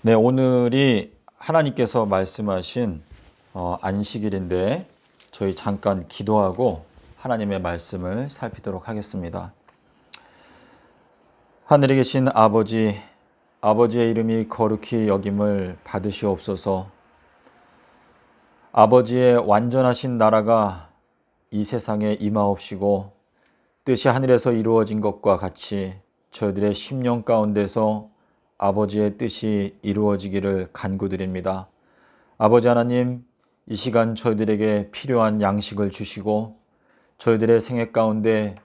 네, 오늘이 하나님께서 말씀하신 안식일인데 저희 잠깐 기도하고 하나님의 말씀을 살피도록 하겠습니다. 하늘에 계신 아버지, 아버지의 이름이 거룩히 여김을 받으시옵소서. 아버지의 완전하신 나라가 이 세상에 임하옵시고 뜻이 하늘에서 이루어진 것과 같이 저희들의 심령 가운데서 아버지의 뜻이 이루어지기를 간구드립니다. 아버지 하나님, 이 시간 저희들에게 필요한 양식을 주시고 저희들의 생애 가운데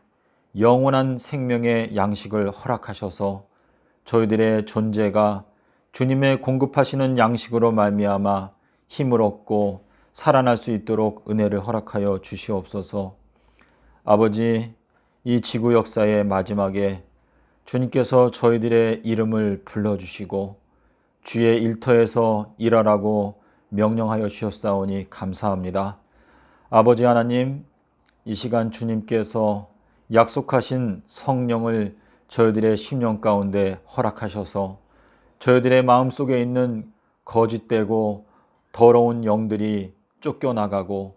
영원한 생명의 양식을 허락하셔서 저희들의 존재가 주님의 공급하시는 양식으로 말미암아 힘을 얻고 살아날 수 있도록 은혜를 허락하여 주시옵소서. 아버지, 이 지구 역사의 마지막에 주님께서 저희들의 이름을 불러주시고 주의 일터에서 일하라고 명령하여 주셨사오니 감사합니다. 아버지 하나님, 이 시간 주님께서 약속하신 성령을 저희들의 심령 가운데 허락하셔서 저희들의 마음속에 있는 거짓되고 더러운 영들이 쫓겨나가고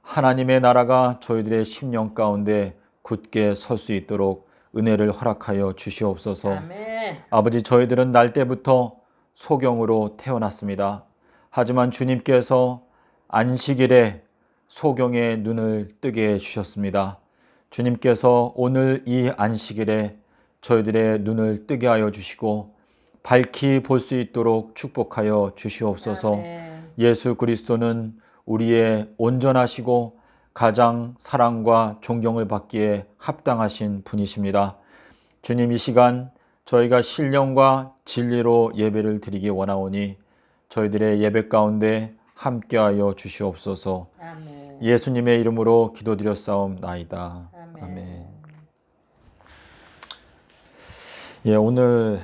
하나님의 나라가 저희들의 심령 가운데 굳게 설 수 있도록 은혜를 허락하여 주시옵소서. 아멘. 아버지, 저희들은 날 때부터 소경으로 태어났습니다. 하지만 주님께서 안식일에 소경의 눈을 뜨게 해주셨습니다. 주님께서 오늘 이 안식일에 저희들의 눈을 뜨게 하여 주시고 밝히 볼 수 있도록 축복하여 주시옵소서. 아멘. 예수 그리스도는 우리의 온전하시고 가장 사랑과 존경을 받기에 합당하신 분이십니다. 주님, 이 시간 저희가 신령과 진리로 예배를 드리기 원하오니 저희들의 예배 가운데 함께하여 주시옵소서. 아멘. 예수님의 이름으로 기도드렸사옵나이다. 아멘. 아멘. 예, 오늘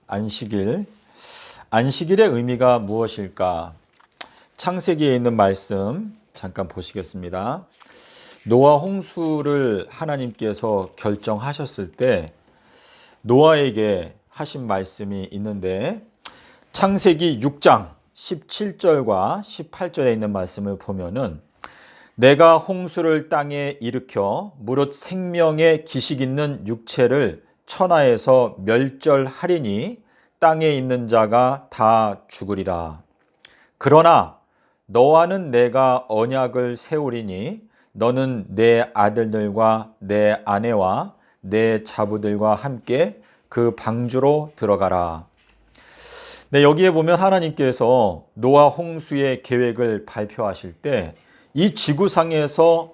안식일의 의미가 무엇일까? 창세기에 있는 말씀 잠깐 보시겠습니다. 노아 홍수를 하나님께서 결정하셨을 때 노아에게 하신 말씀이 있는데 창세기 6장 17절과 18절에 있는 말씀을 보면은 내가 홍수를 땅에 일으켜 무릇 생명의 기식 있는 육체를 천하에서 멸절하리니 땅에 있는 자가 다 죽으리라. 그러나 너와는 내가 언약을 세우리니 너는 내 아들들과 내 아내와 내 자부들과 함께 그 방주로 들어가라. 네, 여기에 보면 하나님께서 노아 홍수의 계획을 발표하실 때 이 지구상에서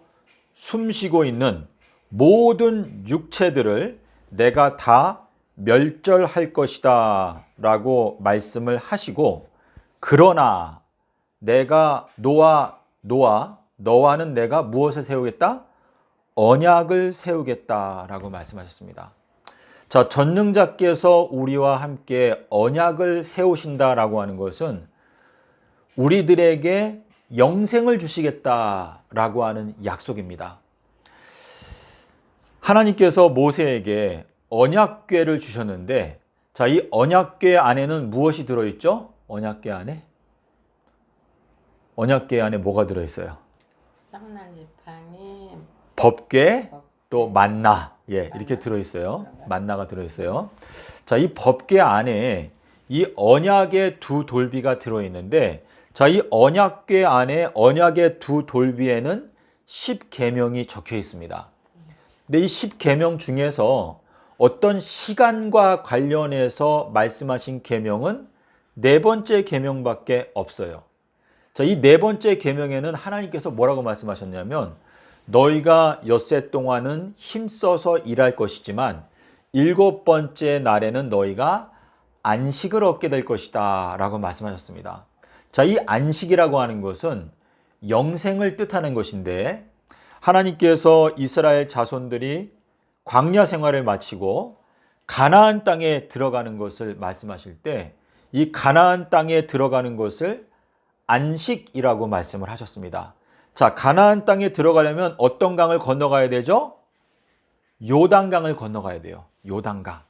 숨쉬고 있는 모든 육체들을 내가 다 멸절할 것이다 라고 말씀을 하시고, 그러나 내가 너와는 내가 무엇을 세우겠다? 언약을 세우겠다라고 말씀하셨습니다. 자, 전능자께서 우리와 함께 언약을 세우신다라고 하는 것은 우리들에게 영생을 주시겠다라고 하는 약속입니다. 하나님께서 모세에게 언약궤를 주셨는데, 자, 이 언약궤 안에는 무엇이 들어있죠? 언약궤 안에 뭐가 들어있어요? 떡난지팡이, 법궤, 또 만나, 이렇게 들어있어요. 만나가 들어있어요. 자, 이 법궤 안에 이 언약의 두 돌비가 들어있는데, 자, 이 언약궤 안에 언약의 두 돌비에는 10계명이 적혀 있습니다. 근데 이 10계명 중에서 어떤 시간과 관련해서 말씀하신 계명은 네 번째 계명밖에 없어요. 자, 이 네 번째 계명에는 하나님께서 뭐라고 말씀하셨냐면 너희가 엿새 동안은 힘써서 일할 것이지만 일곱 번째 날에는 너희가 안식을 얻게 될 것이다 라고 말씀하셨습니다. 자, 이 안식이라고 하는 것은 영생을 뜻하는 것인데, 하나님께서 이스라엘 자손들이 광야 생활을 마치고 가나안 땅에 들어가는 것을 말씀하실 때 이 가나안 땅에 들어가는 것을 안식이라고 말씀을 하셨습니다. 자, 가나안 땅에 들어가려면 어떤 강을 건너가야 되죠? 요단강을 건너가야 돼요. 요단강.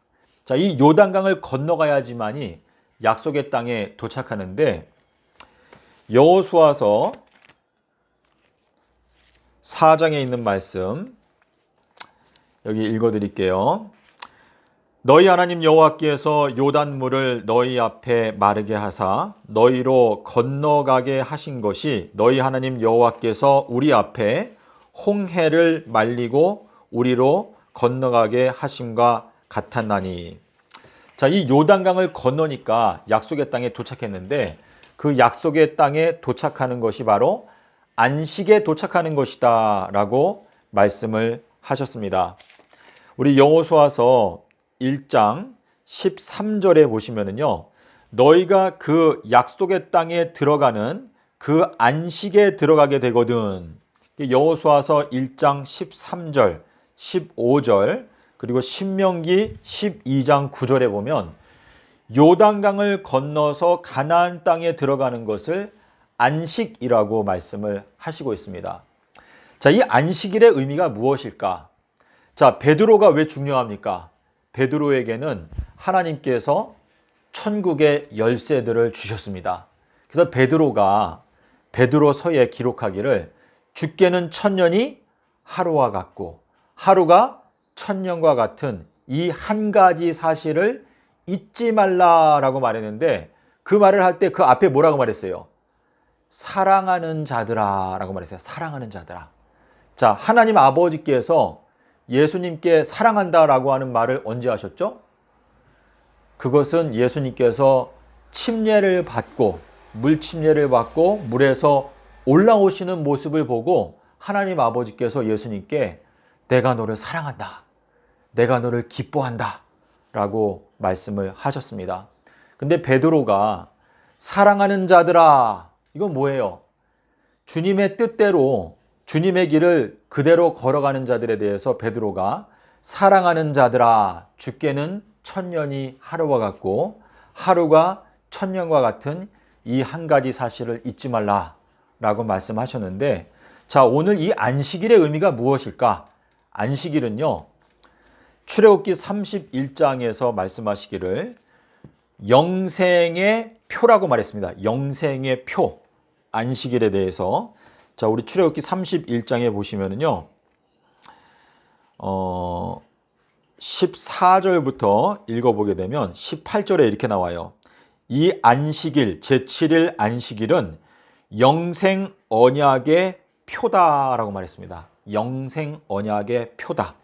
자, 이 요단강을 건너가야지만이 약속의 땅에 도착하는데 여호수아서 4장에 있는 말씀 여기 읽어드릴게요. 너희 하나님 여호와께서 요단물을 너희 앞에 마르게 하사 너희로 건너가게 하신 것이 너희 하나님 여호와께서 우리 앞에 홍해를 말리고 우리로 건너가게 하심과 같았나니. 자, 이 요단강을 건너니까 약속의 땅에 도착했는데 그 약속의 땅에 도착하는 것이 바로 안식에 도착하는 것이다 라고 말씀을 하셨습니다. 우리 여호수아서 1장 13절에 보시면은요, 너희가 그 약속의 땅에 들어가는 그 안식에 들어가게 되거든. 여호수아서 1장 13절, 15절, 그리고 신명기 12장 9절에 보면 요단강을 건너서 가나안 땅에 들어가는 것을 안식이라고 말씀을 하시고 있습니다. 자, 이 안식일의 의미가 무엇일까? 자, 베드로가 왜 중요합니까? 베드로에게는 하나님께서 천국의 열쇠들을 주셨습니다. 그래서 베드로가 베드로서에 기록하기를 주께는 천년이 하루와 같고 하루가 천년과 같은 이 한 가지 사실을 잊지 말라라고 말했는데 그 말을 할 때 그 앞에 뭐라고 말했어요? 사랑하는 자들아 라고 말했어요. 사랑하는 자들아. 자, 하나님 아버지께서 예수님께 사랑한다라고 하는 말을 언제 하셨죠? 그것은 예수님께서 침례를 받고 물침례를 받고 물에서 올라오시는 모습을 보고 하나님 아버지께서 예수님께 내가 너를 사랑한다. 내가 너를 기뻐한다. 라고 말씀을 하셨습니다. 근데 베드로가 사랑하는 자들아, 이건 뭐예요? 주님의 뜻대로 주님의 길을 그대로 걸어가는 자들에 대해서 베드로가 사랑하는 자들아, 주께는 천년이 하루와 같고 하루가 천년과 같은 이 한 가지 사실을 잊지 말라라고 말씀하셨는데, 자, 오늘 이 안식일의 의미가 무엇일까? 안식일은요, 출애굽기 31장에서 말씀하시기를 영생의 표라고 말했습니다. 영생의 표, 안식일에 대해서. 자, 우리 출애굽기 31장에 보시면은요, 14절부터 읽어보게 되면 18절에 이렇게 나와요. 이 안식일, 제7일 안식일은 영생 언약의 표다라고 말했습니다. 영생 언약의 표다.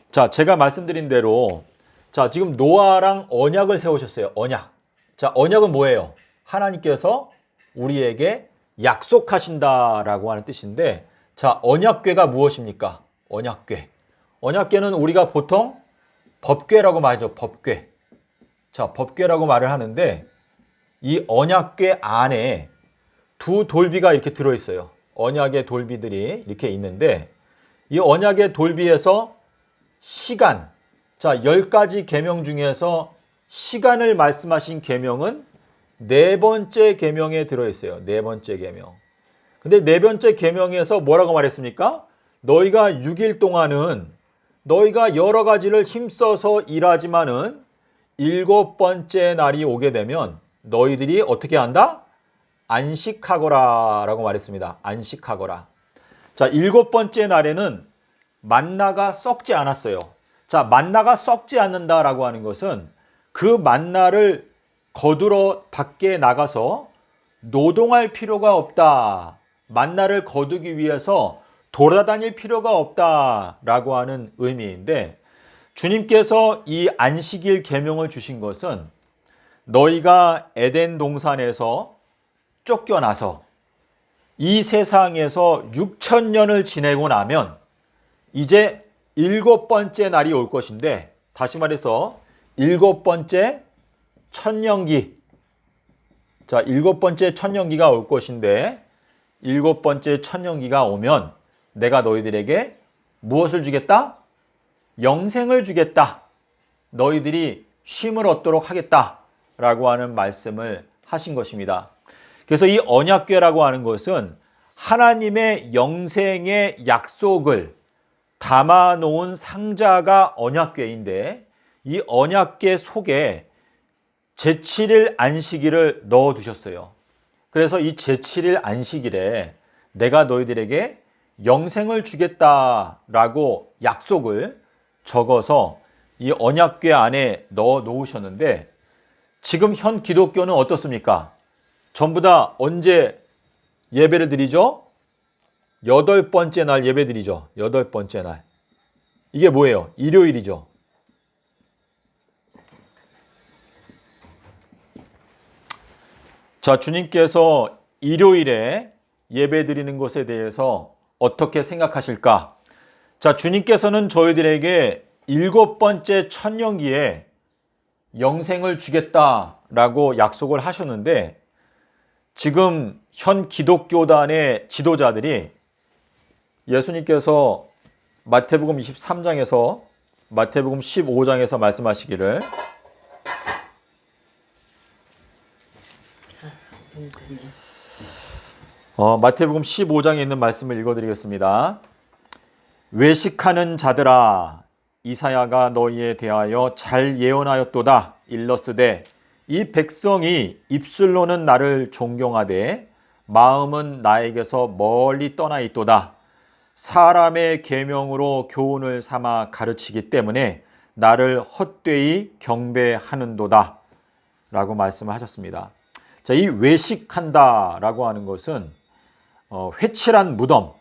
자, 제가 말씀드린 대로, 자, 지금 노아랑 언약을 세우셨어요. 언약. 자, 언약은 뭐예요? 하나님께서 우리에게 약속하신다라고 하는 뜻인데, 자, 언약궤가 무엇입니까? 언약궤. 언약궤는 우리가 보통 법궤라고 말하죠. 법궤. 자, 법궤라고 말을 하는데 이 언약궤 안에 두 돌비가 이렇게 들어있어요. 언약의 돌비들이 이렇게 있는데 이 언약의 돌비에서 시간, 자, 10가지 계명 중에서 시간을 말씀하신 계명은 네 번째 계명에 들어있어요. 네 번째 계명. 근데 네 번째 계명에서 뭐라고 말했습니까? 너희가 6일 동안은 너희가 여러 가지를 힘써서 일하지만은 7번째 날이 오게 되면 너희들이 어떻게 한다? 안식하거라 라고 말했습니다. 안식하거라. 자, 7번째 날에는 만나가 썩지 않았어요. 자, 만나가 썩지 않는다라고 하는 것은 그 만나를 거두러 밖에 나가서 노동할 필요가 없다. 만나를 거두기 위해서 돌아다닐 필요가 없다라고 하는 의미인데, 주님께서 이 안식일 계명을 주신 것은 너희가 에덴 동산에서 쫓겨나서 이 세상에서 6,000년을 지내고 나면 이제 7번째 날이 올 것인데, 다시 말해서 7번째 천년기, 자, 7번째 천년기가 올 것인데 7번째 천년기가 오면 내가 너희들에게 무엇을 주겠다? 영생을 주겠다. 너희들이 쉼을 얻도록 하겠다 라고 하는 말씀을 하신 것입니다. 그래서 이 언약궤라고 하는 것은 하나님의 영생의 약속을 담아놓은 상자가 언약궤인데, 이 언약궤 속에 제7일 안식일을 넣어두셨어요. 그래서 이 제7일 안식일에 내가 너희들에게 영생을 주겠다라고 약속을 적어서 이 언약궤 안에 넣어 놓으셨는데, 지금 현 기독교는 어떻습니까? 전부 다 언제 예배를 드리죠? 8번째 날 예배 드리죠. 8번째 날. 이게 뭐예요? 일요일이죠. 자, 주님께서 일요일에 예배 드리는 것에 대해서 어떻게 생각하실까? 자, 주님께서는 저희들에게 7번째 천년기에 영생을 주겠다라고 약속을 하셨는데, 지금 현 기독교단의 지도자들이 예수님께서 마태복음 23장에서 마태복음 15장에서 말씀하시기를, 마태복음 15장에 있는 말씀을 읽어드리겠습니다. 외식하는 자들아, 이사야가 너희에 대하여 잘 예언하였도다. 일러스되 이 백성이 입술로는 나를 존경하되 마음은 나에게서 멀리 떠나 있도다. 사람의 계명으로 교훈을 삼아 가르치기 때문에 나를 헛되이 경배하는도다 라고 말씀을 하셨습니다. 자, 이 외식한다 라고 하는 것은 회칠한 무덤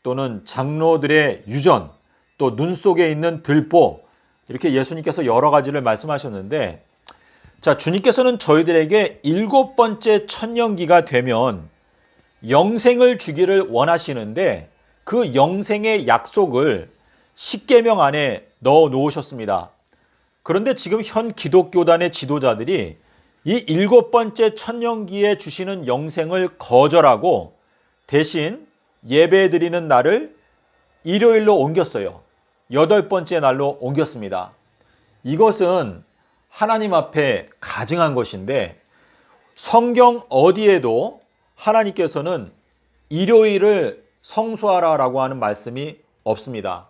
또는 장로들의 유전, 또 눈 속에 있는 들보, 이렇게 예수님께서 여러 가지를 말씀하셨는데, 자, 주님께서는 저희들에게 7번째 천년기가 되면 영생을 주기를 원하시는데, 그 영생의 약속을 십계명 안에 넣어 놓으셨습니다. 그런데 지금 현 기독교단의 지도자들이 이 7번째 천년기에 주시는 영생을 거절하고 대신 예배드리는 날을 일요일로 옮겼어요. 8번째 날로 옮겼습니다. 이것은 하나님 앞에 가증한 것인데, 성경 어디에도 하나님께서는 일요일을 성수하라라고 하는 말씀이 없습니다.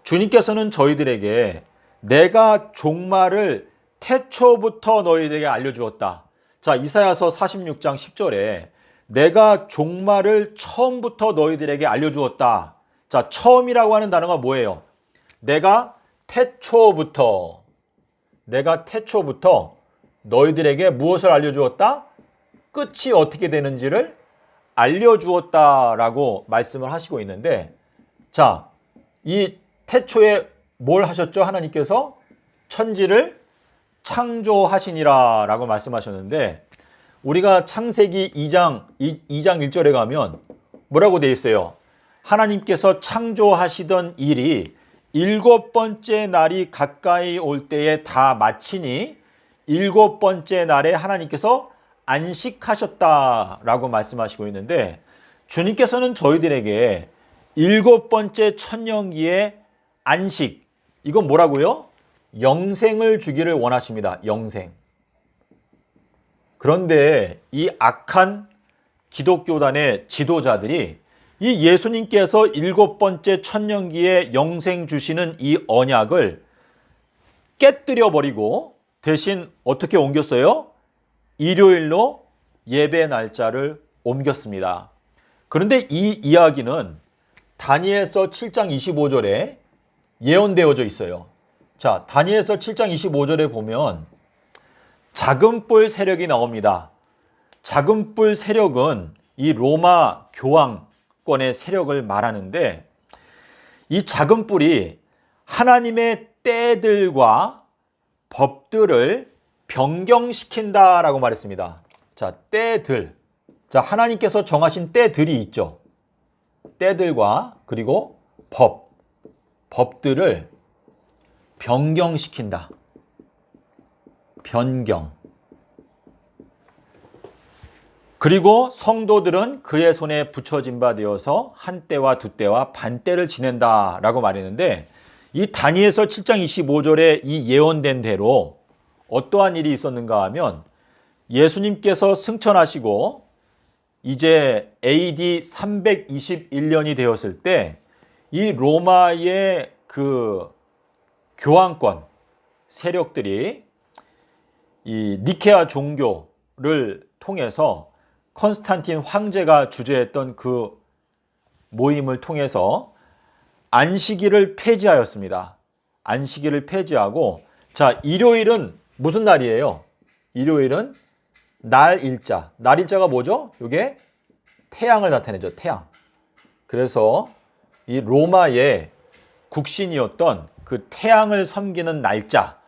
주님께서는 저희들에게 내가 종말을 태초부터 너희에게 알려주었다. 자, 이사야서 46장 10절에 내가 종말을 처음부터 너희들에게 알려주었다. 자, 처음이라고 하는 단어가 뭐예요? 내가 태초부터 너희들에게 무엇을 알려주었다? 끝이 어떻게 되는지를 알려주었다라고 말씀을 하시고 있는데, 자, 이 태초에 뭘 하셨죠? 하나님께서 천지를 창조하시니라 라고 말씀하셨는데, 우리가 창세기 2장 1절에 가면 뭐라고 되어 있어요? 하나님께서 창조하시던 일이 7번째 날이 가까이 올 때에 다 마치니 7번째 날에 하나님께서 안식하셨다라고 말씀하시고 있는데, 주님께서는 저희들에게 7번째 천년기의 안식, 이건 뭐라고요? 영생을 주기를 원하십니다. 영생. 그런데 이 악한 기독교단의 지도자들이 이 예수님께서 7번째 천년기에 영생 주시는 이 언약을 깨뜨려 버리고 대신 어떻게 옮겼어요? 일요일로 예배 날짜를 옮겼습니다. 그런데 이 이야기는 다니엘서 7장 25절에 예언되어져 있어요. 자, 다니엘서 7장 25절에 보면 작은 뿔 세력이 나옵니다. 작은 뿔 세력은 이 로마 교황권의 세력을 말하는데, 이 작은 뿔이 하나님의 때들과 법들을 변경시킨다라고 말했습니다. 자, 때들. 자, 하나님께서 정하신 때들이 있죠. 때들과 그리고 법들을 변경시킨다. 변경. 그리고 성도들은 그의 손에 붙여진 바 되어서 한 때와 두 때와 반 때를 지낸다라고 말했는데, 이 다니엘서 7장 25절에 이 예언된 대로 어떠한 일이 있었는가 하면, 예수님께서 승천하시고 이제 AD 321년이 되었을 때 이 로마의 그 교황권 세력들이 이 니케아 종교를 통해서 콘스탄틴 황제가 주재했던 그 모임을 통해서 안식일을 폐지하였습니다. 안식일을 폐지하고, 자, 일요일은 무슨 날이에요? 일요일은 날일자. 날일자가 뭐죠? 이게 태양을 나타내죠. 태양. 그래서 이 로마의 국신이었던 그 태양을 섬기는 날짜,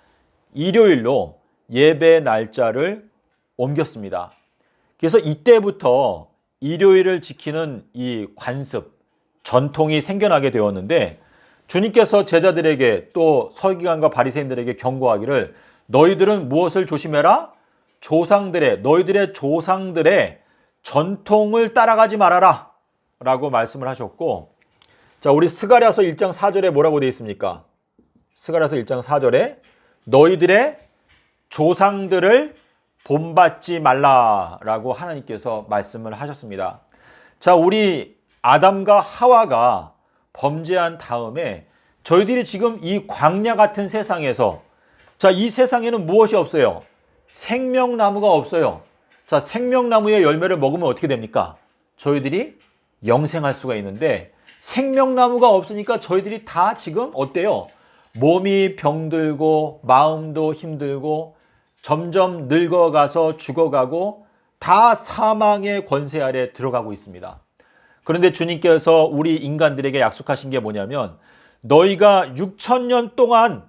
일요일로 예배 날짜를 옮겼습니다. 그래서 이때부터 일요일을 지키는 이 관습, 전통이 생겨나게 되었는데, 주님께서 제자들에게 또 서기관과 바리새인들에게 경고하기를 너희들은 무엇을 조심해라? 너희들의 조상들의 전통을 따라가지 말아라 라고 말씀을 하셨고, 자, 우리 스가랴서 1장 4절에 뭐라고 되어 있습니까? 스가랴서 1장 4절에 너희들의 조상들을 본받지 말라라고 하나님께서 말씀을 하셨습니다. 자, 우리 아담과 하와가 범죄한 다음에 저희들이 지금 이 광야 같은 세상에서, 자, 이 세상에는 무엇이 없어요? 생명나무가 없어요. 자, 생명나무의 열매를 먹으면 어떻게 됩니까? 저희들이 영생할 수가 있는데, 생명나무가 없으니까 저희들이 다 지금 어때요? 몸이 병들고 마음도 힘들고 점점 늙어가서 죽어가고 다 사망의 권세 아래 들어가고 있습니다. 그런데 주님께서 우리 인간들에게 약속하신 게 뭐냐면, 너희가 6,000년 동안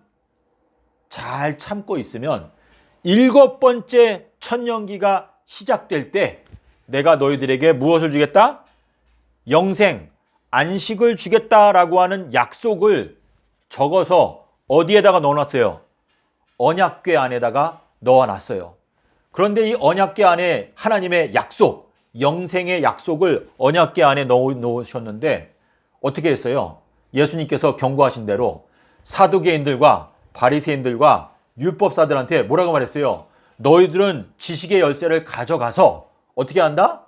잘 참고 있으면 7번째 천년기가 시작될 때 내가 너희들에게 무엇을 주겠다? 영생, 안식을 주겠다라고 하는 약속을 적어서 어디에다가 넣어놨어요? 언약궤 안에다가 넣어놨어요. 그런데 이 언약궤 안에 하나님의 약속, 영생의 약속을 언약궤 안에 넣으셨는데 어떻게 했어요? 예수님께서 경고하신 대로 사두개인들과 바리새인들과 율법사들한테 뭐라고 말했어요? 너희들은 지식의 열쇠를 가져가서 어떻게 한다?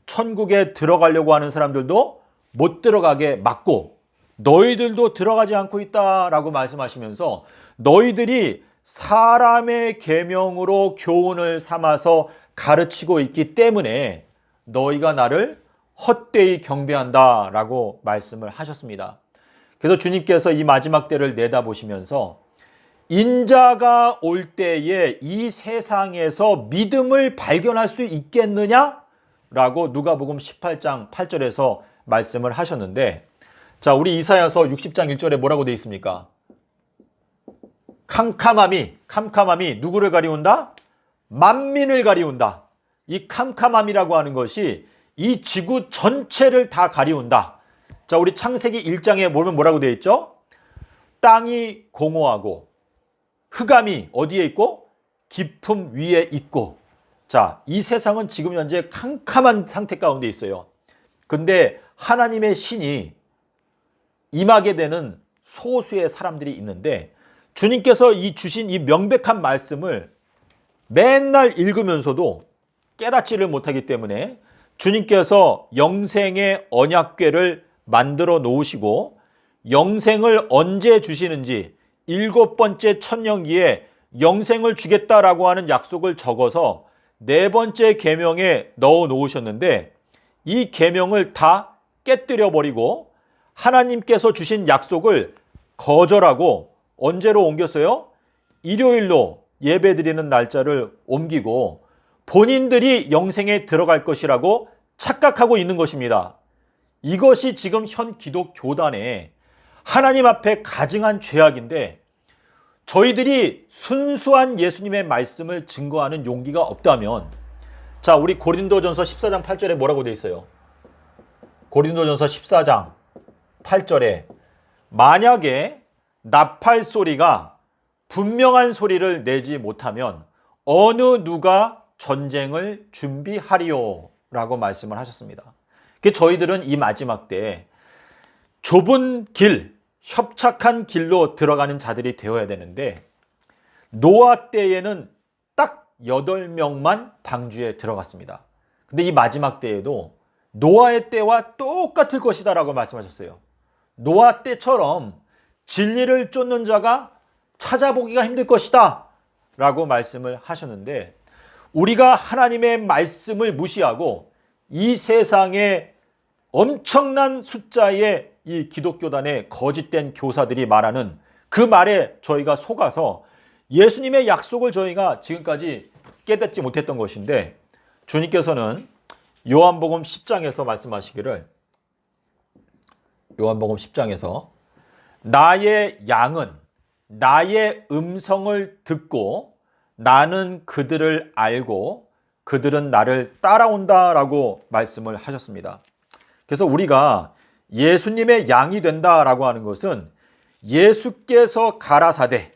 천국에 들어가려고 하는 사람들도 못 들어가게 막고 너희들도 들어가지 않고 있다라고 말씀하시면서 너희들이 사람의 계명으로 교훈을 삼아서 가르치고 있기 때문에 너희가 나를 헛되이 경배한다라고 말씀을 하셨습니다. 그래서 주님께서 이 마지막 때를 내다보시면서 인자가 올 때에 이 세상에서 믿음을 발견할 수 있겠느냐라고 누가복음 18장 8절에서 말씀을 하셨는데, 자, 우리 이사야서 60장 1절에 뭐라고 되어 있습니까? 캄캄함이 누구를 가리운다? 만민을 가리운다. 이 캄캄함이라고 하는 것이 이 지구 전체를 다 가리운다. 자, 우리 창세기 1장에 보면 뭐라고 되어 있죠? 땅이 공허하고 흑암이 어디에 있고? 깊음 위에 있고. 자, 이 세상은 지금 현재 캄캄한 상태 가운데 있어요. 근데 하나님의 신이 임하게 되는 소수의 사람들이 있는데, 주님께서 주신 이 명백한 말씀을 맨날 읽으면서도 깨닫지를 못하기 때문에 주님께서 영생의 언약궤를 만들어 놓으시고, 영생을 언제 주시는지 7번째 천년기에 영생을 주겠다라고 하는 약속을 적어서 4번째 계명에 넣어 놓으셨는데, 이 계명을 다 깨뜨려 버리고 하나님께서 주신 약속을 거절하고 언제로 옮겼어요? 일요일로 예배드리는 날짜를 옮기고 본인들이 영생에 들어갈 것이라고 착각하고 있는 것입니다. 이것이 지금 현 기독교단의 하나님 앞에 가증한 죄악인데, 저희들이 순수한 예수님의 말씀을 증거하는 용기가 없다면, 자, 우리 고린도전서 14장 8절에 뭐라고 되어 있어요? 고린도전서 14장 8절에 만약에 나팔 소리가 분명한 소리를 내지 못하면 어느 누가 전쟁을 준비하리요? 라고 말씀을 하셨습니다. 저희들은 이 마지막 때에 좁은 길, 협착한 길로 들어가는 자들이 되어야 되는데, 노아 때에는 딱 8명만 방주에 들어갔습니다. 근데 이 마지막 때에도 노아의 때와 똑같을 것이다 라고 말씀하셨어요. 노아 때처럼 진리를 쫓는 자가 찾아보기가 힘들 것이다 라고 말씀을 하셨는데, 우리가 하나님의 말씀을 무시하고 이 세상에 엄청난 숫자의 이 기독교단의 거짓된 교사들이 말하는 그 말에 저희가 속아서 예수님의 약속을 저희가 지금까지 깨닫지 못했던 것인데, 주님께서는 요한복음 10장에서 말씀하시기를, 요한복음 10장에서 나의 양은 나의 음성을 듣고 나는 그들을 알고 그들은 나를 따라온다라고 말씀을 하셨습니다. 그래서 우리가 예수님의 양이 된다라고 하는 것은 예수께서 가라사대,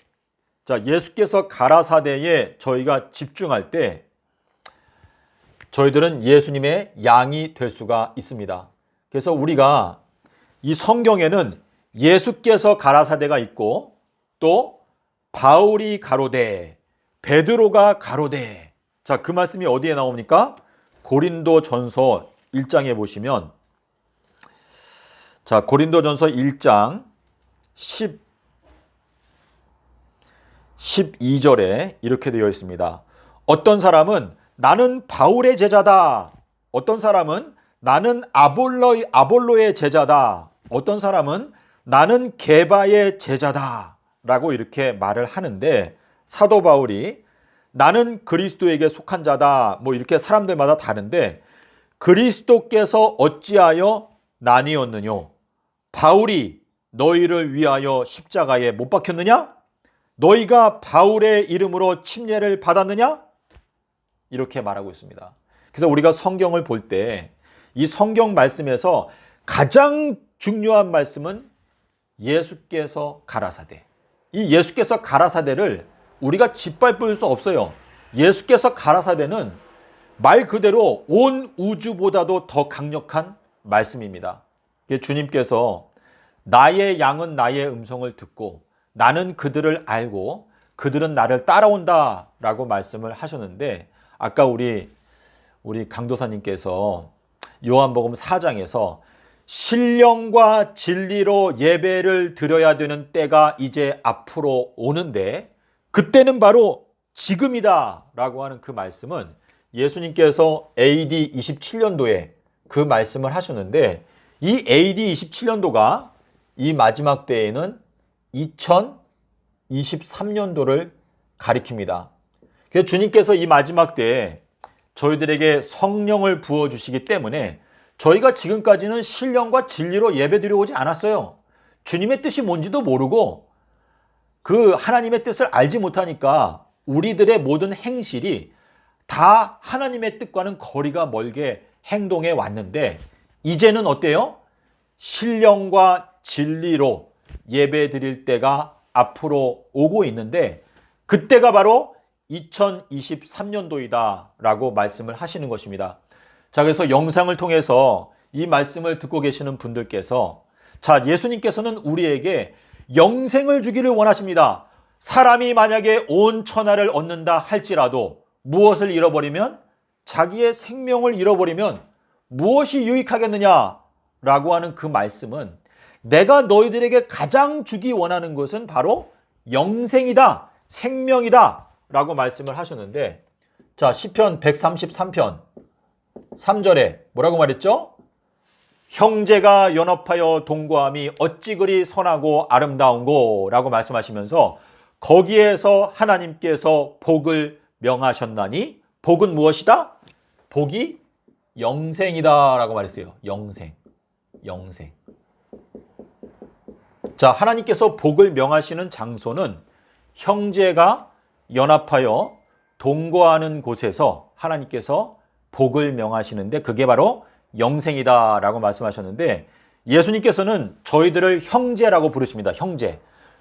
자, 예수께서 가라사대에 저희가 집중할 때 저희들은 예수님의 양이 될 수가 있습니다. 그래서 우리가 이 성경에는 예수께서 가라사대가 있고 또 바울이 가로되, 베드로가 가로되, 자, 그 말씀이 어디에 나옵니까? 고린도전서 1장에 보시면, 자, 고린도전서 1장 12절에 이렇게 되어 있습니다. 어떤 사람은 나는 바울의 제자다. 어떤 사람은 나는 아볼로의 제자다. 어떤 사람은 나는 게바의 제자다. 라고 이렇게 말을 하는데, 사도 바울이 나는 그리스도에게 속한 자다. 뭐 이렇게 사람들마다 다른데, 그리스도께서 어찌하여 나뉘었느뇨? 바울이 너희를 위하여 십자가에 못 박혔느냐? 너희가 바울의 이름으로 침례를 받았느냐? 이렇게 말하고 있습니다. 그래서 우리가 성경을 볼 때 이 성경 말씀에서 가장 중요한 말씀은 예수께서 가라사대. 이 예수께서 가라사대를 우리가 짓밟을 수 없어요. 예수께서 가라사대는 말 그대로 온 우주보다도 더 강력한 말씀입니다. 주님께서 나의 양은 나의 음성을 듣고 나는 그들을 알고 그들은 나를 따라온다 라고 말씀을 하셨는데, 아까 우리 강도사님께서 요한복음 4장에서 신령과 진리로 예배를 드려야 되는 때가 이제 앞으로 오는데 그때는 바로 지금이다 라고 하는 그 말씀은 예수님께서 AD 27년도에 그 말씀을 하셨는데, 이 AD 27년도가 이 마지막 때에는 2023년도를 가리킵니다. 그래서 주님께서 이 마지막 때에 저희들에게 성령을 부어주시기 때문에 저희가 지금까지는 신령과 진리로 예배드려 오지 않았어요. 주님의 뜻이 뭔지도 모르고 그 하나님의 뜻을 알지 못하니까 우리들의 모든 행실이 다 하나님의 뜻과는 거리가 멀게 행동해 왔는데, 이제는 어때요? 신령과 진리로 예배 드릴 때가 앞으로 오고 있는데 그때가 바로 2023년도이다 라고 말씀을 하시는 것입니다. 자, 그래서 영상을 통해서 이 말씀을 듣고 계시는 분들께서, 자, 예수님께서는 우리에게 영생을 주기를 원하십니다. 사람이 만약에 온 천하를 얻는다 할지라도 무엇을 잃어버리면, 자기의 생명을 잃어버리면 무엇이 유익하겠느냐 라고 하는 그 말씀은, 내가 너희들에게 가장 주기 원하는 것은 바로 영생이다, 생명이다 라고 말씀을 하셨는데, 자, 시편 133편 3절에 뭐라고 말했죠? 형제가 연합하여 동거함이 어찌 그리 선하고 아름다운고 라고 말씀하시면서 거기에서 하나님께서 복을 명하셨나니, 복은 무엇이다? 복이 영생이다 라고 말했어요. 영생. 자, 하나님께서 복을 명하시는 장소는 형제가 연합하여 동거하는 곳에서 하나님께서 복을 명하시는데 그게 바로 영생이다 라고 말씀하셨는데, 예수님께서는 저희들을 형제라고 부르십니다. 형제.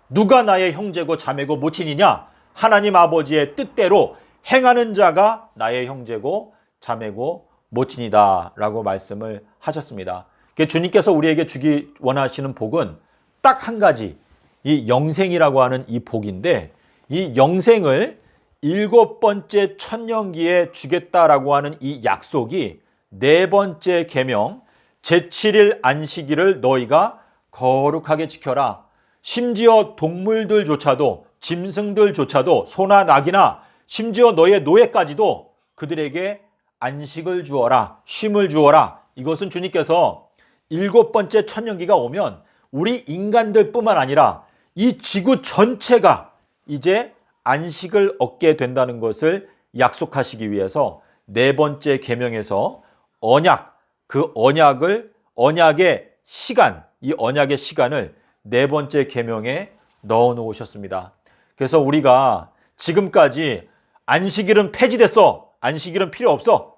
누가 나의 형제고 자매고 모친이냐? 하나님 아버지의 뜻대로 행하는 자가 나의 형제고 자매고 모친이다 라고 말씀을 하셨습니다. 주님께서 우리에게 주기 원하시는 복은 딱 한 가지, 이 영생이라고 하는 이 복인데, 이 영생을 7번째 천년기에 주겠다라고 하는 이 약속이 4번째 계명, 제7일 안식일을 너희가 거룩하게 지켜라. 심지어 동물들조차도 짐승들조차도 소나 낙이나 심지어 너의 노예까지도 그들에게 안식을 주어라, 쉼을 주어라. 이것은 주님께서 7번째 천년기가 오면 우리 인간들뿐만 아니라 이 지구 전체가 이제 안식을 얻게 된다는 것을 약속하시기 위해서 4번째 계명에서 언약, 그 언약의 시간, 이 언약의 시간을 4번째 계명에 넣어 놓으셨습니다. 그래서 우리가 지금까지 안식일은 폐지됐어, 안식일은 필요 없어,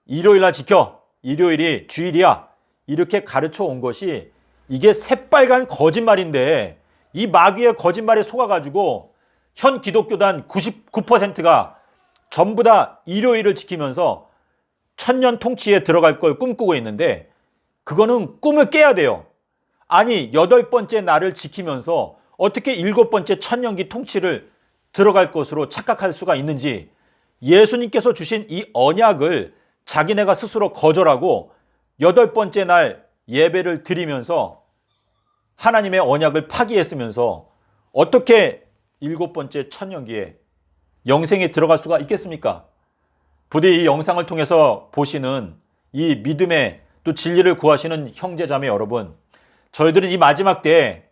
일요일날 지켜, 일요일이 주일이야, 이렇게 가르쳐 온 것이 이게 새빨간 거짓말인데, 이 마귀의 거짓말에 속아가지고 현 기독교단 99%가 전부 다 일요일을 지키면서 천년 통치에 들어갈 걸 꿈꾸고 있는데, 그거는 꿈을 깨야 돼요. 아니 8번째 날을 지키면서 어떻게 7번째 천년기 통치를 들어갈 것으로 착각할 수가 있는지, 예수님께서 주신 이 언약을 자기네가 스스로 거절하고 8번째 날 예배를 드리면서 하나님의 언약을 파기했으면서 어떻게 7번째 천년기에 영생에 들어갈 수가 있겠습니까? 부디 이 영상을 통해서 보시는 이 믿음의 또 진리를 구하시는 형제자매 여러분, 저희들은 이 마지막 때에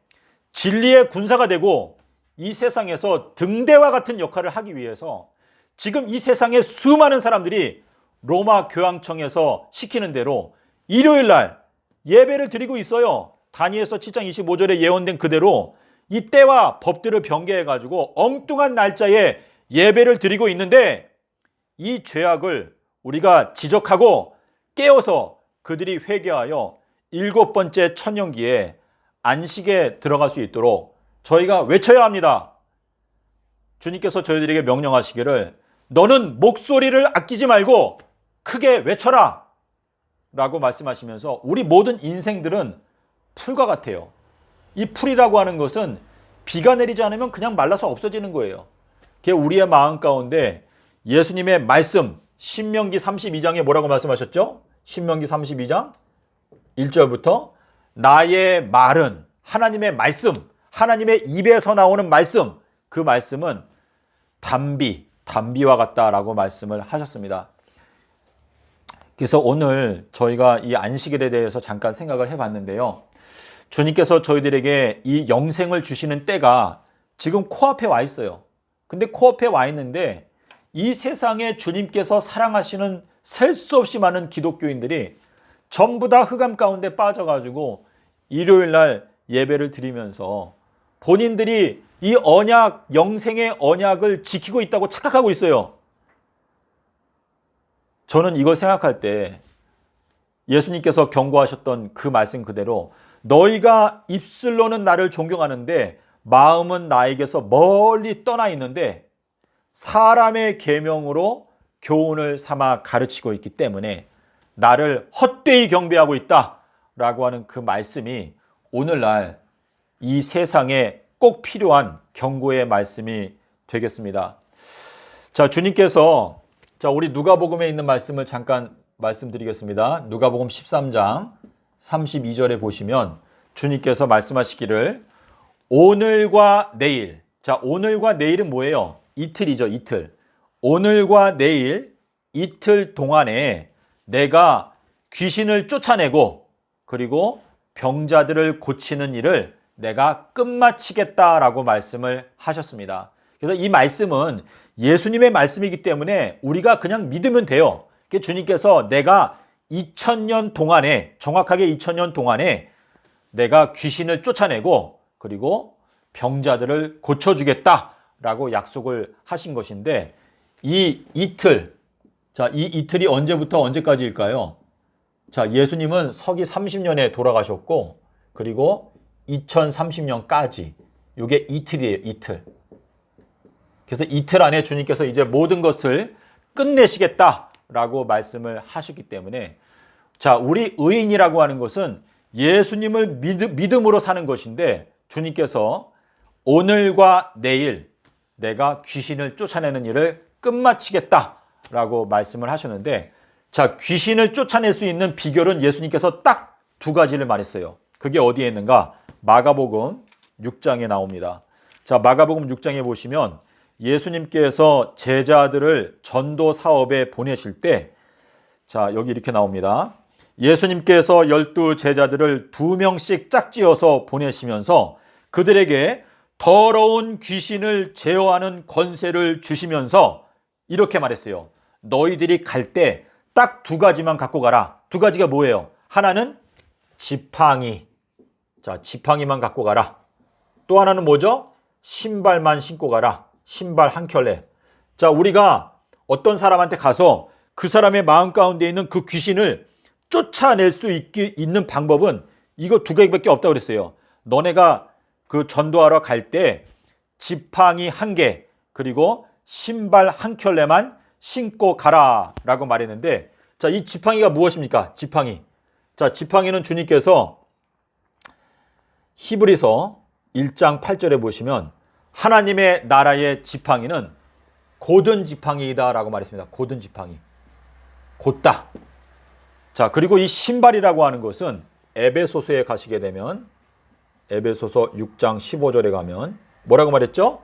진리의 군사가 되고 이 세상에서 등대와 같은 역할을 하기 위해서 지금 이 세상에 수많은 사람들이 로마 교황청에서 시키는 대로 일요일 날 예배를 드리고 있어요. 다니엘서 7장 25절에 예언된 그대로 이 때와 법들을 변개해가지고 엉뚱한 날짜에 예배를 드리고 있는데, 이 죄악을 우리가 지적하고 깨어서 그들이 회개하여 7번째 천년기에 안식에 들어갈 수 있도록 저희가 외쳐야 합니다. 주님께서 저희들에게 명령하시기를 너는 목소리를 아끼지 말고 크게 외쳐라 라고 말씀하시면서 우리 모든 인생들은 풀과 같아요. 이 풀이라고 하는 것은 비가 내리지 않으면 그냥 말라서 없어지는 거예요. 그게 우리의 마음 가운데 예수님의 말씀, 신명기 32장에 뭐라고 말씀하셨죠? 신명기 32장 1절부터 나의 말은, 하나님의 말씀, 하나님의 입에서 나오는 말씀, 그 말씀은 담비와 같다라고 말씀을 하셨습니다. 그래서 오늘 저희가 이 안식일에 대해서 잠깐 생각을 해봤는데요. 주님께서 저희들에게 이 영생을 주시는 때가 지금 코앞에 와 있어요. 근데 코앞에 와 있는데 이 세상에 주님께서 사랑하시는 셀 수 없이 많은 기독교인들이 전부 다 흑암 가운데 빠져가지고 일요일 날 예배를 드리면서 본인들이 이 언약, 영생의 언약을 지키고 있다고 착각하고 있어요. 저는 이걸 생각할 때 예수님께서 경고하셨던 그 말씀 그대로 너희가 입술로는 나를 존경하는데 마음은 나에게서 멀리 떠나 있는데 사람의 계명으로 교훈을 삼아 가르치고 있기 때문에 나를 헛되이 경배하고 있다라고 하는 그 말씀이 오늘날 이 세상에 꼭 필요한 경고의 말씀이 되겠습니다. 자, 주님께서 우리 누가복음에 있는 말씀을 잠깐 말씀드리겠습니다. 누가복음 13장 32절에 보시면 주님께서 말씀하시기를 오늘과 내일, 자, 오늘과 내일은 뭐예요? 이틀이죠, 이틀. 오늘과 내일 이틀 동안에 내가 귀신을 쫓아내고 그리고 병자들을 고치는 일을 내가 끝마치겠다라고 말씀을 하셨습니다. 그래서 이 말씀은 예수님의 말씀이기 때문에 우리가 그냥 믿으면 돼요. 주님께서 내가 2000년 동안에, 정확하게 2000년 동안에 내가 귀신을 쫓아내고 그리고 병자들을 고쳐주겠다라고 약속을 하신 것인데, 이 이틀, 자, 이 이틀이 언제부터 언제까지일까요? 자, 예수님은 서기 30년에 돌아가셨고 그리고 2030년까지 이게 이틀이에요, 이틀. 그래서 이틀 안에 주님께서 이제 모든 것을 끝내시겠다라고 말씀을 하셨기 때문에, 자, 우리 의인이라고 하는 것은 예수님을 믿음으로 사는 것인데 주님께서 오늘과 내일 내가 귀신을 쫓아내는 일을 끝마치겠다라고 말씀을 하셨는데, 자, 귀신을 쫓아낼 수 있는 비결은 예수님께서 딱 2가지를 말했어요. 그게 어디에 있는가? 마가복음 6장에 나옵니다. 자, 마가복음 6장에 보시면 예수님께서 제자들을 전도 사업에 보내실 때, 자, 여기 이렇게 나옵니다. 예수님께서 12 제자들을 2명씩 짝지어서 보내시면서 그들에게 더러운 귀신을 제어하는 권세를 주시면서 이렇게 말했어요. 너희들이 갈 때 딱 2가지만 갖고 가라. 2가지가 뭐예요? 하나는 지팡이. 자, 지팡이만 갖고 가라. 또 하나는 뭐죠? 신발만 신고 가라. 신발 한 켤레. 자, 우리가 어떤 사람한테 가서 그 사람의 마음 가운데 있는 그 귀신을 쫓아낼 수 있는 방법은 이거 2개밖에 없다고 그랬어요. 너네가 그 전도하러 갈 때 지팡이 1개 그리고 신발 한 켤레만 신고 가라 라고 말했는데, 자, 이 지팡이가 무엇입니까? 지팡이. 자, 지팡이는 주님께서 히브리서 1장 8절에 보시면 하나님의 나라의 지팡이는 곧은 지팡이이다 라고 말했습니다. 곧은 지팡이. 곧다. 자, 그리고 이 신발이라고 하는 것은 에베소서에 가시게 되면 에베소서 6장 15절에 가면 뭐라고 말했죠?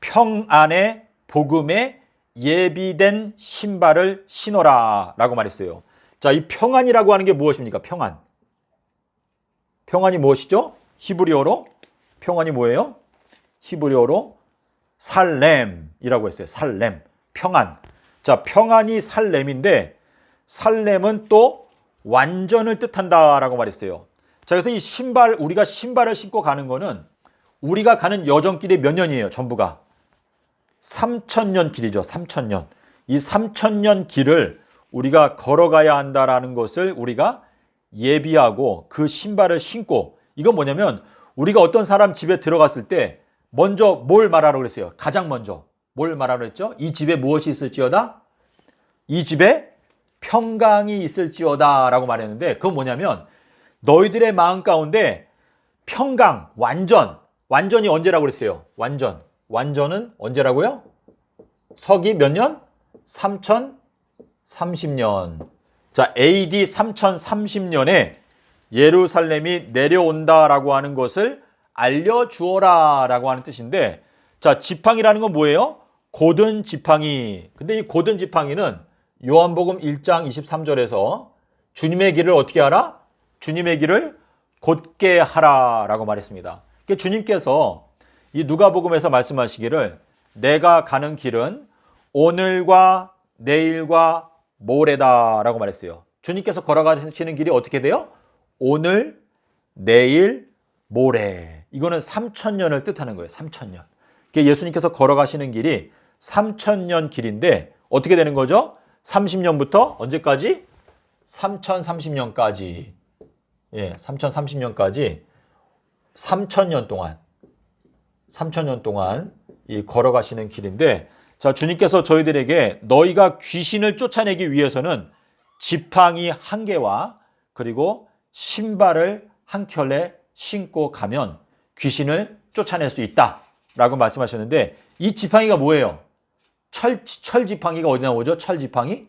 평안의 복음에 예비된 신발을 신어라 라고 말했어요. 자, 이 평안이라고 하는 게 무엇입니까? 평안. 평안이 무엇이죠? 히브리어로 평안이 뭐예요? 히브리어로 살렘이라고 했어요. 살렘. 평안. 자, 평안이 살렘인데 살렘은 또 완전을 뜻한다라고 말했어요. 자, 그래서 이 신발, 우리가 신발을 신고 가는 거는 우리가 가는 여정길이 몇 년이에요? 전부가 3000년 길이죠. 3000년. 이 3000년 길을 우리가 걸어가야 한다라는 것을 우리가 예비하고 그 신발을 신고, 이건 뭐냐면 우리가 어떤 사람 집에 들어갔을 때 먼저 뭘 말하라고 그랬어요? 가장 먼저 뭘 말하라고 했죠? 이 집에 무엇이 있을지어다? 이 집에 평강이 있을지어다 라고 말했는데, 그건 뭐냐면 너희들의 마음 가운데 평강, 완전이 언제라고 그랬어요? 완전은 언제라고요? 서기 몇 년? 3030년. 자, AD 3030년에 예루살렘이 내려온다라고 하는 것을 알려주어라 라고 하는 뜻인데, 자, 지팡이라는 건 뭐예요? 곧은 지팡이. 근데 이 곧은 지팡이는 요한복음 1장 23절에서 주님의 길을 어떻게 하라? 주님의 길을 곧게 하라 라고 말했습니다. 그러니까 주님께서 이 누가복음에서 말씀하시기를 내가 가는 길은 오늘과 내일과 모레다 라고 말했어요. 주님께서 걸어가시는 길이 어떻게 돼요? 오늘, 내일, 모레. 이거는 3000년을 뜻하는 거예요. 3000년. 그러니까 예수님께서 걸어가시는 길이 3000년 길인데 어떻게 되는 거죠? 30년부터 언제까지? 3030년까지. 예, 3030년까지 3000년 동안 이 걸어가시는 길인데, 자, 주님께서 저희들에게 너희가 귀신을 쫓아내기 위해서는 지팡이 1개와 그리고 신발을 1켤레 신고 가면 귀신을 쫓아낼 수 있다 라고 말씀하셨는데, 이 지팡이가 뭐예요? 철 지팡이가 어디 나오죠? 철 지팡이?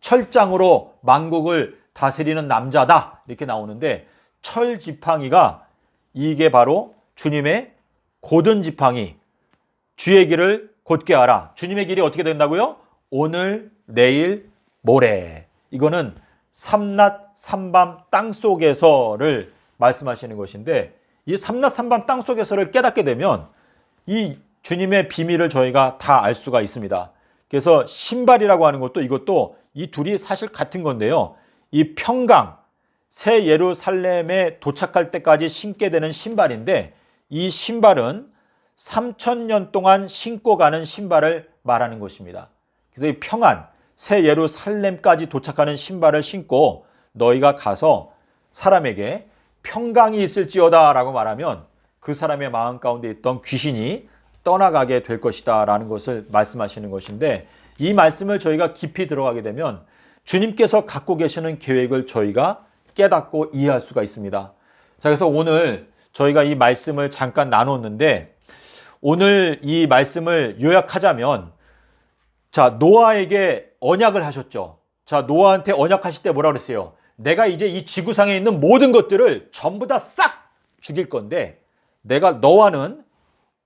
철장으로 만국을 다스리는 남자다 이렇게 나오는데, 철 지팡이가 이게 바로 주님의 곧은 지팡이, 주의 길을 곧게 하라. 주님의 길이 어떻게 된다고요? 오늘, 내일, 모레. 이거는 삼낮 삼밤 땅속에서를 말씀하시는 것인데, 이 삼낮 삼밤 땅속에서를 깨닫게 되면 이 주님의 비밀을 저희가 다 알 수가 있습니다. 그래서 신발이라고 하는 것도 이것도 이 둘이 사실 같은 건데요. 이 평강, 새 예루살렘에 도착할 때까지 신게 되는 신발인데, 이 신발은 3000년 동안 신고 가는 신발을 말하는 것입니다. 그래서 이 평안, 새 예루살렘까지 도착하는 신발을 신고 너희가 가서 사람에게 평강이 있을지어다 라고 말하면 그 사람의 마음 가운데 있던 귀신이 떠나가게 될 것이다 라는 것을 말씀하시는 것인데, 이 말씀을 저희가 깊이 들어가게 되면 주님께서 갖고 계시는 계획을 저희가 깨닫고 이해할 수가 있습니다. 자, 그래서 오늘 저희가 이 말씀을 잠깐 나눴는데, 오늘 이 말씀을 요약하자면, 자, 노아에게 언약을 하셨죠. 자, 노아한테 언약하실 때 뭐라고 그랬어요? 내가 이제 이 지구상에 있는 모든 것들을 전부 다 싹 죽일 건데 내가 너와는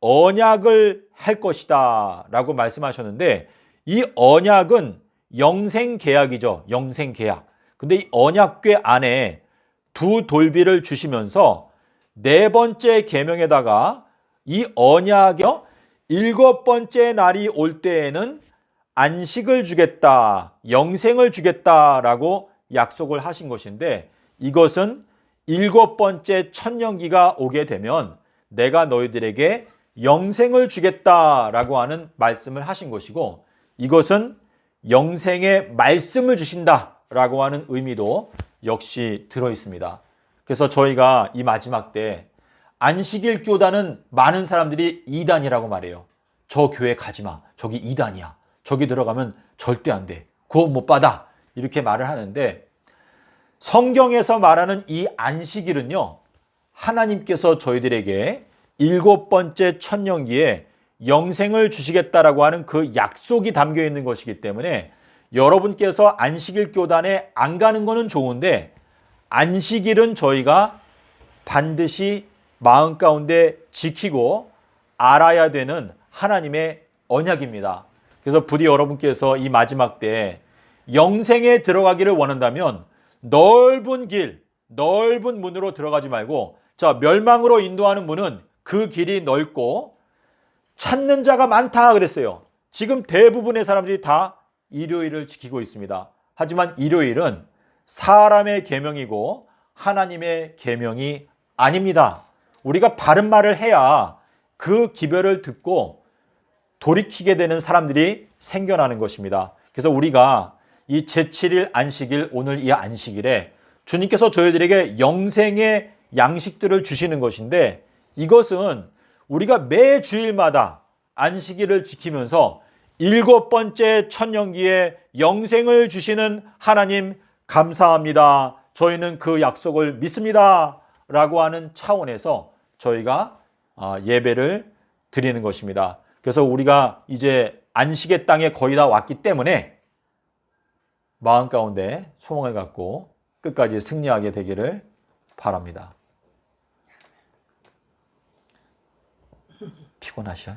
언약을 할 것이다 라고 말씀하셨는데 이 언약은 영생계약이죠. 영생계약. 근데 이 언약궤 안에 두 돌비를 주시면서 네 번째 계명에다가 이 언약의 일곱 번째 날이 올 때에는 안식을 주겠다, 영생을 주겠다라고 약속을 하신 것인데 이것은 일곱 번째 천년기가 오게 되면 내가 너희들에게 영생을 주겠다라고 하는 말씀을 하신 것이고 이것은 영생의 말씀을 주신다라고 하는 의미도 역시 들어 있습니다. 그래서 저희가 이 마지막 때 안식일 교단은 많은 사람들이 이단이라고 말해요. 저 교회 가지 마. 저기 이단이야. 저기 들어가면 절대 안 돼. 구원 못 받아. 이렇게 말을 하는데 성경에서 말하는 이 안식일은요. 하나님께서 저희들에게 일곱 번째 천년기에 영생을 주시겠다라고 하는 그 약속이 담겨 있는 것이기 때문에 여러분께서 안식일 교단에 안 가는 거는 좋은데 안식일은 저희가 반드시 마음 가운데 지키고 알아야 되는 하나님의 언약입니다. 그래서 부디 여러분께서 이 마지막 때 영생에 들어가기를 원한다면 넓은 길, 넓은 문으로 들어가지 말고 자, 멸망으로 인도하는 문은 그 길이 넓고 찾는 자가 많다 그랬어요. 지금 대부분의 사람들이 다 일요일을 지키고 있습니다. 하지만 일요일은 사람의 계명이고 하나님의 계명이 아닙니다. 우리가 바른 말을 해야 그 기별을 듣고 돌이키게 되는 사람들이 생겨나는 것입니다. 그래서 우리가 이 제7일 안식일, 오늘 이 안식일에 주님께서 저희들에게 영생의 양식들을 주시는 것인데 이것은 우리가 매 주일마다 안식일을 지키면서 일곱 번째 천년기에 영생을 주시는 하나님 감사합니다. 저희는 그 약속을 믿습니다. 라고 하는 차원에서 저희가 예배를 드리는 것입니다. 그래서 우리가 이제 안식의 땅에 거의 다 왔기 때문에 마음 가운데 소망을 갖고 끝까지 승리하게 되기를 바랍니다. 피곤하셔요?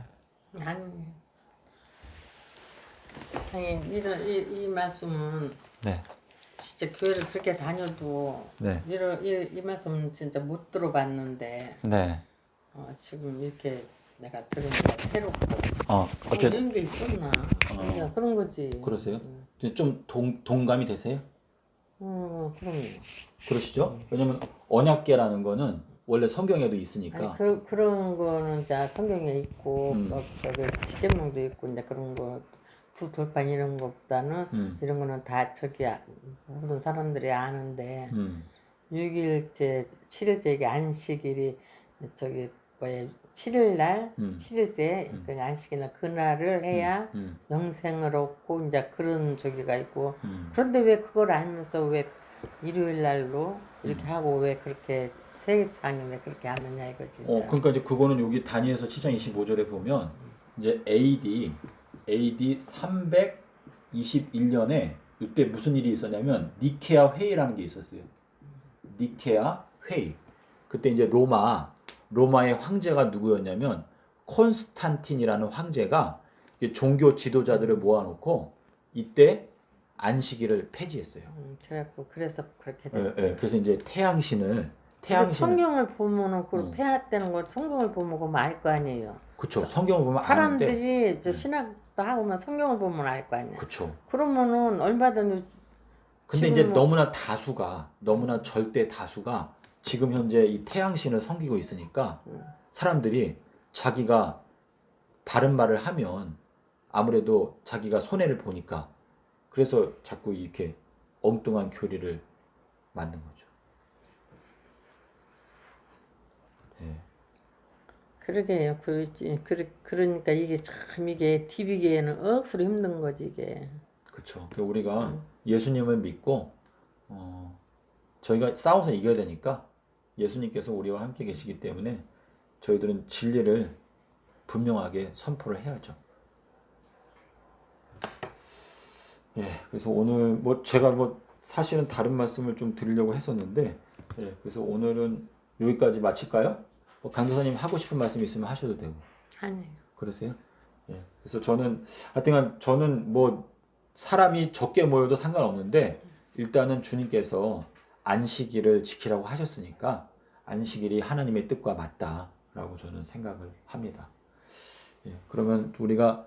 아니, 이 말씀은 네. 진짜 교회를 그렇게 다녀도 네. 이 말씀은 진짜 못 들어봤는데 네. 지금 이렇게 내가 들으니까 새롭고 이런 게 있었나 그냥 그런 거지. 그러세요? 좀 동감이 되세요? 그럼요. 그러시죠? 왜냐면 언약궤라는 거는 원래 성경에도 있으니까. 아니, 그런 거는 자 성경에 있고 또 저기 십계명도 있고 이제 그런 거 두 돌판 이런 것보다는 이런 거는 다 저기 모든 사람들이 아는데 6일째 7일째 이게 안식일이 저기 뭐야 7일날 7일째 그 안식일날 그날을 해야 영생을 얻고 이제 그런 저기가 있고 그런데 왜 그걸 알면서 왜 일요일날로 이렇게 하고 왜 그렇게 세상이 왜 그렇게 하느냐 이거지. 그러니까 이제 그거는 여기 다니엘서 7장 25절에 보면 이제 AD 321년에 이때 무슨 일이 있었냐면 니케아 회의라는 게 있었어요. 니케아 회의. 그때 이제 로마의 황제가 누구였냐면 콘스탄틴이라는 황제가 종교 지도자들을 모아놓고 이때 안식일을 폐지했어요. 그래서 그렇게 됐어요. 그래서 이제 태양신을 성경을 보면은 그걸 폐하되는 걸 성경을 보면 알 거 아니에요. 그렇죠. 성경을 보면 사람들이 저 신학도 하고만 성경을 보면 알 거 아니에요. 그렇죠. 그러면은 얼마든지. 근데 이제 너무나 절대 다수가 지금 현재 이 태양신을 섬기고 있으니까 사람들이 자기가 바른 말을 하면 아무래도 자기가 손해를 보니까 그래서 자꾸 이렇게 엉뚱한 교리를 만든 거죠. 네. 그러게요. 그러니까 이게 참 이게 TV계에는 억수로 힘든 거지 이게. 그렇죠. 우리가 예수님을 믿고 저희가 싸워서 이겨야 되니까 예수님께서 우리와 함께 계시기 때문에 저희들은 진리를 분명하게 선포를 해야죠. 예, 그래서 오늘 제가 사실은 다른 말씀을 좀 드리려고 했었는데, 그래서 오늘은 여기까지 마칠까요? 강도사님 하고 싶은 말씀 있으면 하셔도 되고. 아니에요. 그러세요? 예. 그래서 하여튼 저는 뭐 사람이 적게 모여도 상관없는데 일단은 주님께서 안식일을 지키라고 하셨으니까 안식일이 하나님의 뜻과 맞다라고 저는 생각을 합니다. 예. 그러면 우리가